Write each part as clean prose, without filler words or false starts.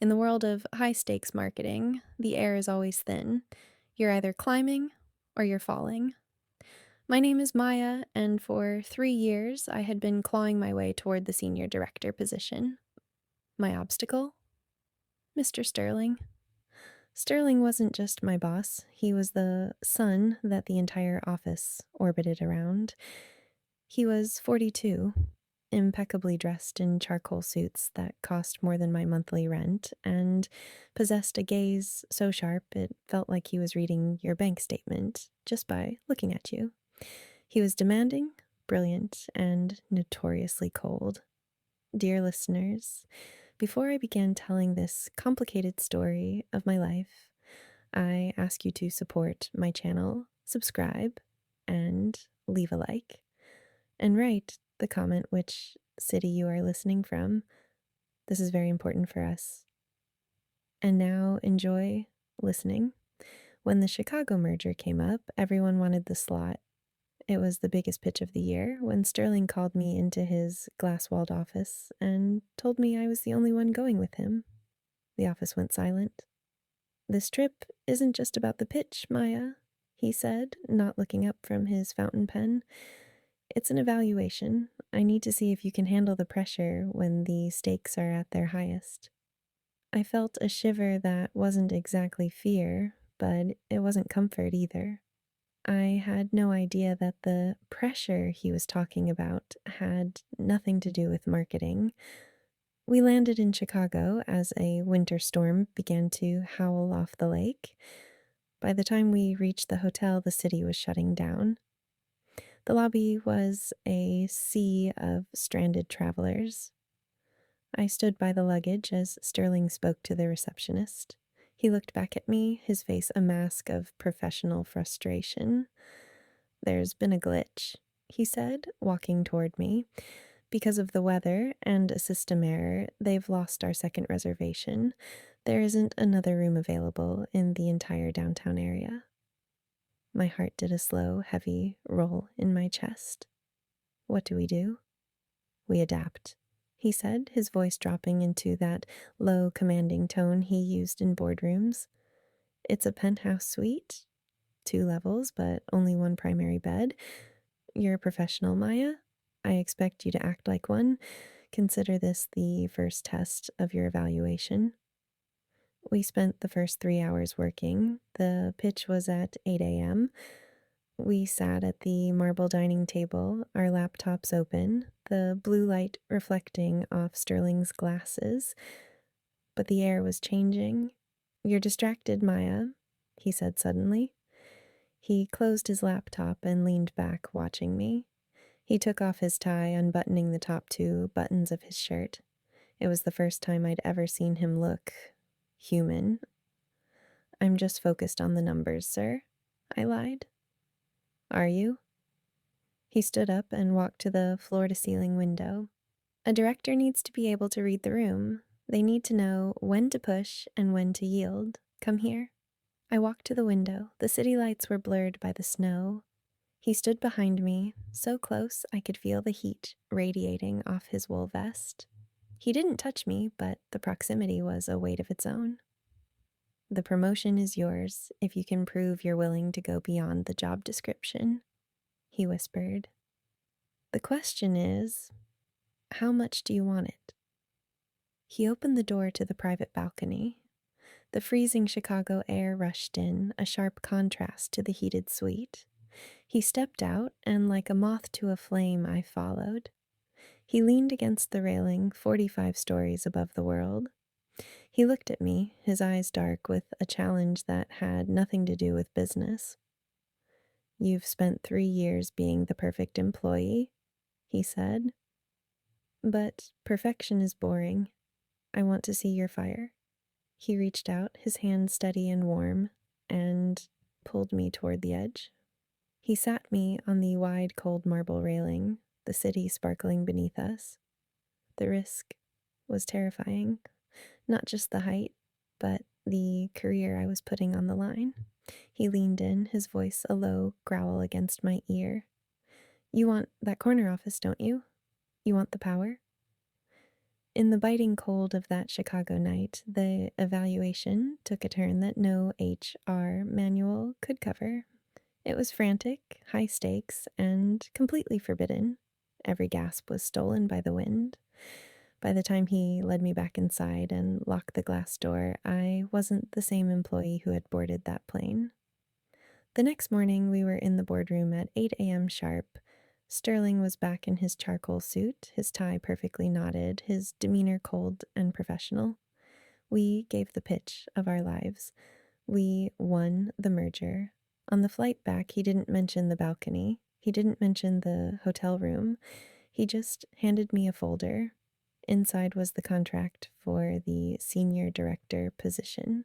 In the world of high stakes marketing, the air is always thin. You're either climbing or you're falling. My name is Maya, and for 3 years I had been clawing my way toward the senior director position. My obstacle? Mr. Sterling. Sterling wasn't just my boss, he was the sun that the entire office orbited around. He was 42, impeccably dressed in charcoal suits that cost more than my monthly rent, and possessed a gaze so sharp it felt like he was reading your bank statement just by looking at you. He was demanding, brilliant, and notoriously cold. Dear listeners, before I began telling this complicated story of my life, I ask you to support my channel, subscribe, and leave a like, and write the comment which city you are listening from. This is very important for us. And now enjoy listening. When the Chicago merger came up, everyone wanted the slot. It was the biggest pitch of the year when Sterling called me into his glass-walled office and told me I was the only one going with him. The office went silent. "This trip isn't just about the pitch, Maya," he said, not looking up from his fountain pen. "It's an evaluation. I need to see if you can handle the pressure when the stakes are at their highest." I felt a shiver that wasn't exactly fear, but it wasn't comfort either. I had no idea that the pressure he was talking about had nothing to do with marketing. We landed in Chicago as a winter storm began to howl off the lake. By the time we reached the hotel, the city was shutting down. The lobby was a sea of stranded travelers. I stood by the luggage as Sterling spoke to the receptionist. He looked back at me, his face a mask of professional frustration. "There's been a glitch," he said, walking toward me. "Because of the weather and a system error, they've lost our second reservation. There isn't another room available in the entire downtown area." My heart did a slow, heavy roll in my chest. "What do we do?" "We adapt," he said, his voice dropping into that low, commanding tone he used in boardrooms. "It's a penthouse suite, 2 levels, but only one primary bed. You're a professional, Maya. I expect you to act like one. Consider this the first test of your evaluation." We spent the first 3 hours working. The pitch was at 8 a.m. We sat at the marble dining table, our laptops open, the blue light reflecting off Sterling's glasses. But the air was changing. "You're distracted, Maya," he said suddenly. He closed his laptop and leaned back, watching me. He took off his tie, unbuttoning the top 2 buttons of his shirt. It was the first time I'd ever seen him look human. "I'm just focused on the numbers, sir," I lied. "Are you?" He stood up and walked to the floor-to-ceiling window. "A director needs to be able to read the room. They need to know when to push and when to yield. Come here." I walked to the window. The city lights were blurred by the snow. He stood behind me, so close I could feel the heat radiating off his wool vest. He didn't touch me, but the proximity was a weight of its own. "The promotion is yours if you can prove you're willing to go beyond the job description," he whispered. "The question is, how much do you want it?" He opened the door to the private balcony. The freezing Chicago air rushed in, a sharp contrast to the heated suite. He stepped out, and like a moth to a flame, I followed. He leaned against the railing, 45 stories above the world. He looked at me, his eyes dark with a challenge that had nothing to do with business. "You've spent 3 years being the perfect employee," he said. "But perfection is boring. I want to see your fire." He reached out, his hand steady and warm, and pulled me toward the edge. He sat me on the wide, cold marble railing, the city sparkling beneath us. The risk was terrifying. Not just the height, but the career I was putting on the line. He leaned in, his voice a low growl against my ear. "You want that corner office, don't you? You want the power?" In the biting cold of that Chicago night, the evaluation took a turn that no HR manual could cover. It was frantic, high stakes, and completely forbidden. Every gasp was stolen by the wind. By the time he led me back inside and locked the glass door, I wasn't the same employee who had boarded that plane. The next morning, we were in the boardroom at 8 a.m. sharp. Sterling was back in his charcoal suit, his tie perfectly knotted, his demeanor cold and professional. We gave the pitch of our lives. We won the merger. On the flight back, he didn't mention the balcony. He didn't mention the hotel room. He just handed me a folder. Inside was the contract for the senior director position.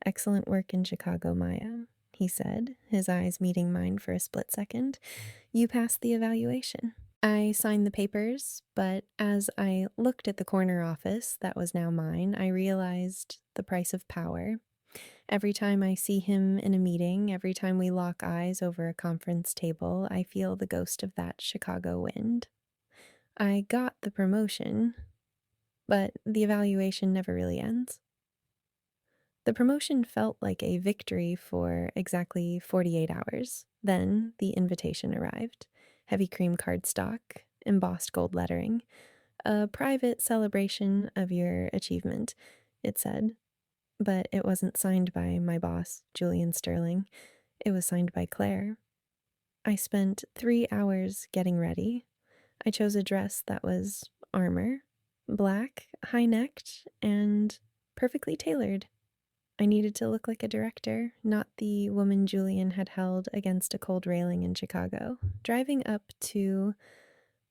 "Excellent work in Chicago, Maya," he said, his eyes meeting mine for a split second. "You passed the evaluation." I signed the papers, but as I looked at the corner office that was now mine, I realized the price of power. Every time I see him in a meeting, every time we lock eyes over a conference table, I feel the ghost of that Chicago wind. I got the promotion, but the evaluation never really ends. The promotion felt like a victory for exactly 48 hours. Then the invitation arrived. Heavy cream cardstock, embossed gold lettering. "A private celebration of your achievement," it said. But it wasn't signed by my boss, Julian Sterling. It was signed by Claire. I spent 3 hours getting ready. I chose a dress that was armor, black, high-necked, and perfectly tailored. I needed to look like a director, not the woman Julian had held against a cold railing in Chicago. Driving up to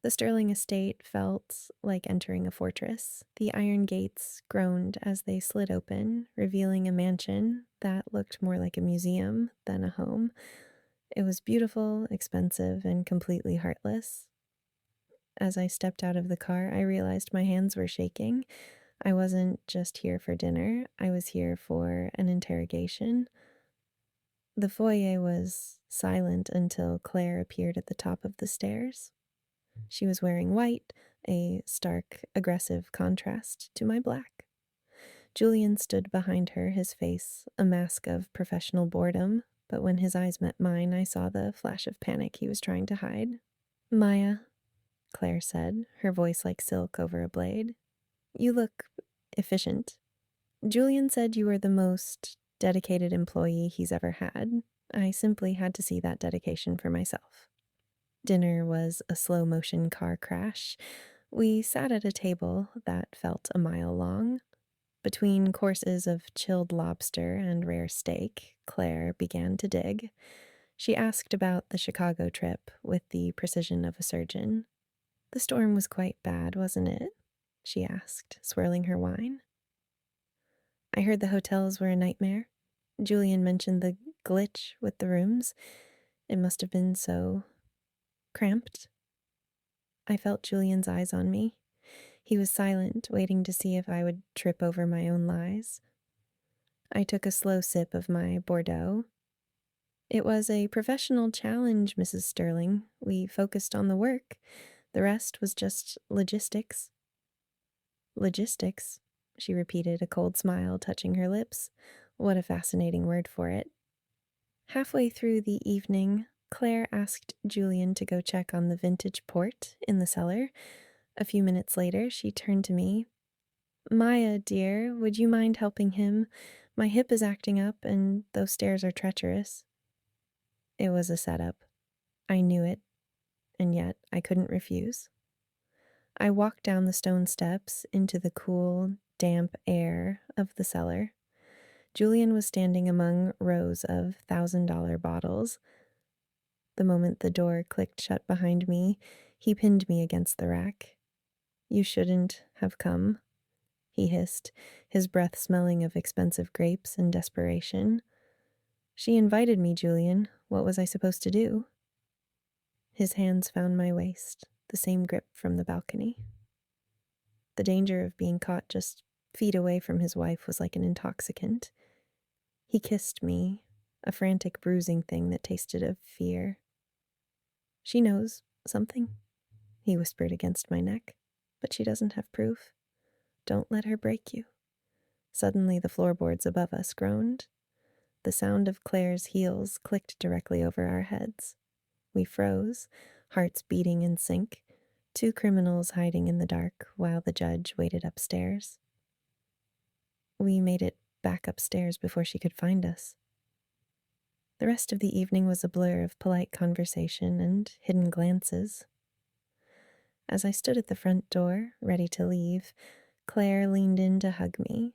the Sterling estate felt like entering a fortress. The iron gates groaned as they slid open, revealing a mansion that looked more like a museum than a home. It was beautiful, expensive, and completely heartless. As I stepped out of the car, I realized my hands were shaking. I wasn't just here for dinner, I was here for an interrogation. The foyer was silent until Claire appeared at the top of the stairs. She was wearing white, a stark, aggressive contrast to my black. Julian stood behind her, his face a mask of professional boredom, but when his eyes met mine, I saw the flash of panic he was trying to hide. "Maya," Claire said, her voice like silk over a blade, "you look efficient. Julian said you were the most dedicated employee he's ever had. I simply had to see that dedication for myself." Dinner was a slow-motion car crash. We sat at a table that felt a mile long. Between courses of chilled lobster and rare steak, Claire began to dig. She asked about the Chicago trip with the precision of a surgeon. "The storm was quite bad, wasn't it?" she asked, swirling her wine. "I heard the hotels were a nightmare. Julian mentioned the glitch with the rooms. It must have been so cramped." I felt Julian's eyes on me. He was silent, waiting to see if I would trip over my own lies. I took a slow sip of my Bordeaux. "It was a professional challenge, Mrs. Sterling. We focused on the work. The rest was just logistics." "Logistics," she repeated, a cold smile touching her lips. What a fascinating word for it. Halfway through the evening, Claire asked Julian to go check on the vintage port in the cellar. A few minutes later, she turned to me. "Maya, dear, would you mind helping him? My hip is acting up, and those stairs are treacherous." It was a setup. I knew it, and yet I couldn't refuse. I walked down the stone steps into the cool, damp air of the cellar. Julian was standing among rows of $1,000 bottles. The moment the door clicked shut behind me, he pinned me against the rack. "You shouldn't have come," he hissed, his breath smelling of expensive grapes and desperation. "She invited me, Julian. What was I supposed to do?" His hands found my waist, the same grip from the balcony. The danger of being caught just feet away from his wife was like an intoxicant. He kissed me, a frantic bruising thing that tasted of fear. "She knows something," he whispered against my neck, "but she doesn't have proof." Don't let her break you. Suddenly the floorboards above us groaned. The sound of Claire's heels clicked directly over our heads. We froze, hearts beating in sync, two criminals hiding in the dark while the judge waited upstairs. We made it back upstairs before she could find us. The rest of the evening was a blur of polite conversation and hidden glances. As I stood at the front door, ready to leave, Claire leaned in to hug me.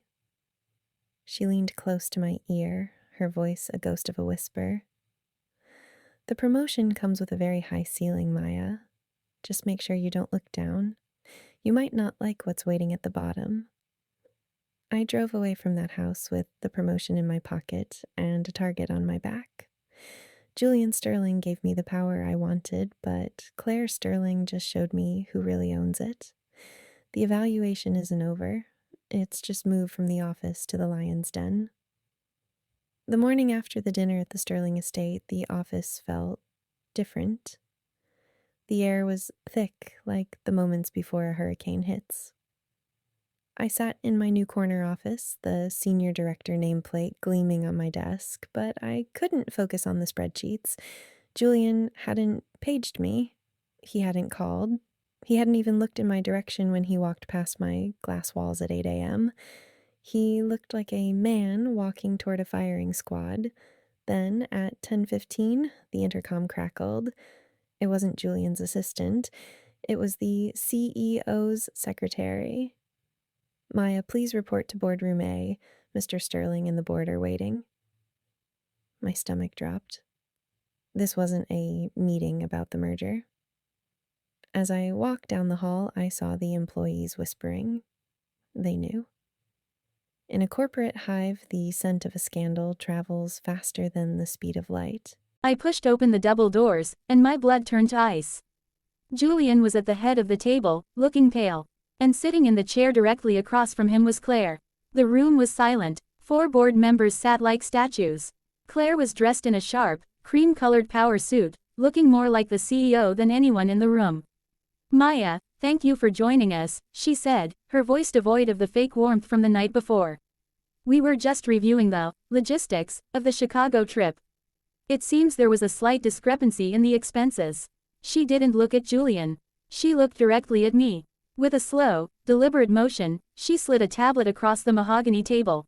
She leaned close to my ear, her voice a ghost of a whisper. The promotion comes with a very high ceiling, Maya. Just make sure you don't look down. You might not like what's waiting at the bottom. I drove away from that house with the promotion in my pocket and a target on my back. Julian Sterling gave me the power I wanted, but Claire Sterling just showed me who really owns it. The evaluation isn't over. It's just moved from the office to the lion's den. The morning after the dinner at the Sterling estate, the office felt different. The air was thick, like the moments before a hurricane hits. I sat in my new corner office, the senior director nameplate gleaming on my desk, but I couldn't focus on the spreadsheets. Julian hadn't paged me. He hadn't called. He hadn't even looked in my direction when he walked past my glass walls at 8 a.m. He looked like a man walking toward a firing squad. Then, at 10:15, the intercom crackled. It wasn't Julian's assistant. It was the CEO's secretary. Maya, please report to boardroom A. Mr. Sterling and the board are waiting. My stomach dropped. This wasn't a meeting about the merger. As I walked down the hall, I saw the employees whispering. They knew. In a corporate hive, the scent of a scandal travels faster than the speed of light. I pushed open the double doors, and my blood turned to ice. Julian was at the head of the table, looking pale. And sitting in the chair directly across from him was Claire. The room was silent. 4 board members sat like statues. Claire was dressed in a sharp, cream-colored power suit, looking more like the CEO than anyone in the room. "Maya, thank you for joining us," she said, her voice devoid of the fake warmth from the night before. "We were just reviewing the logistics of the Chicago trip. It seems there was a slight discrepancy in the expenses." She didn't look at Julian. She looked directly at me. With a slow, deliberate motion, she slid a tablet across the mahogany table.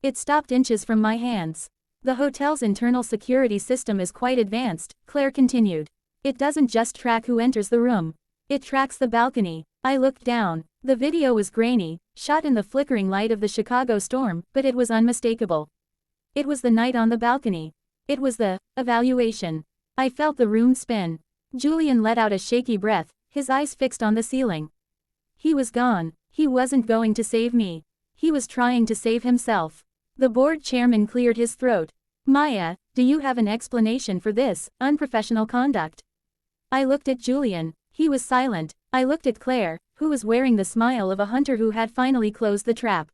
It stopped inches from my hands. "The hotel's internal security system is quite advanced," Claire continued. "It doesn't just track who enters the room. It tracks the balcony." I looked down. The video was grainy, shot in the flickering light of the Chicago storm, but it was unmistakable. It was the night on the balcony. It was the evaluation. I felt the room spin. Julian let out a shaky breath, his eyes fixed on the ceiling. He was gone. He wasn't going to save me. He was trying to save himself. The board chairman cleared his throat. "Maya, do you have an explanation for this unprofessional conduct?" I looked at Julian. He was silent. I looked at Claire, who was wearing the smile of a hunter who had finally closed the trap.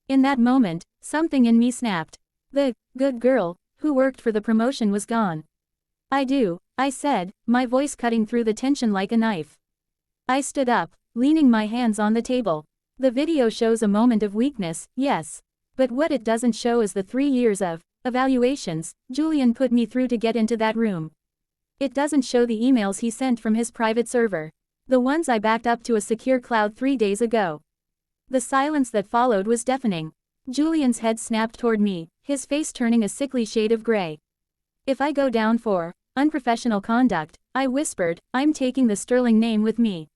In that moment, something in me snapped. The good girl who worked for the promotion was gone. "I do," I said, my voice cutting through the tension like a knife. I stood up, leaning my hands on the table. "The video shows a moment of weakness, yes. But what it doesn't show is the 3 years of evaluations Julian put me through to get into that room. It doesn't show the emails he sent from his private server. The ones I backed up to a secure cloud 3 days ago." The silence that followed was deafening. Julian's head snapped toward me, his face turning a sickly shade of gray. "If I go down for unprofessional conduct," I whispered, "I'm taking the Sterling name with me.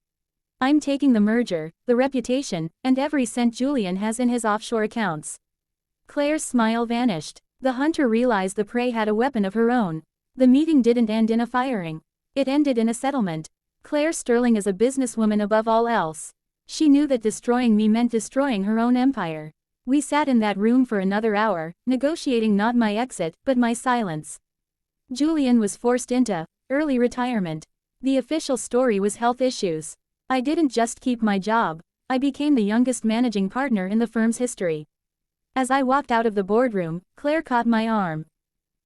I'm taking the merger, the reputation, and every cent Julian has in his offshore accounts." Claire's smile vanished. The hunter realized the prey had a weapon of her own. The meeting didn't end in a firing. It ended in a settlement. Claire Sterling is a businesswoman above all else. She knew that destroying me meant destroying her own empire. We sat in that room for another hour, negotiating not my exit, but my silence. Julian was forced into early retirement. The official story was health issues. I didn't just keep my job. I became the youngest managing partner in the firm's history. As I walked out of the boardroom, Claire caught my arm.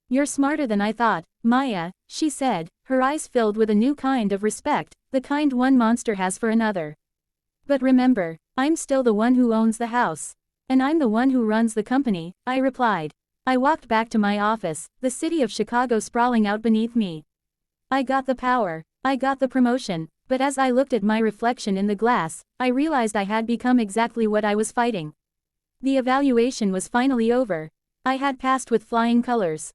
"You're smarter than I thought, Maya," she said, her eyes filled with a new kind of respect, the kind one monster has for another. But remember, I'm still the one who owns the house. And I'm the one who runs the company, I replied. I walked back to my office, the city of Chicago sprawling out beneath me. I got the power, I got the promotion, but as I looked at my reflection in the glass, I realized I had become exactly what I was fighting. The evaluation was finally over. I had passed with flying colors.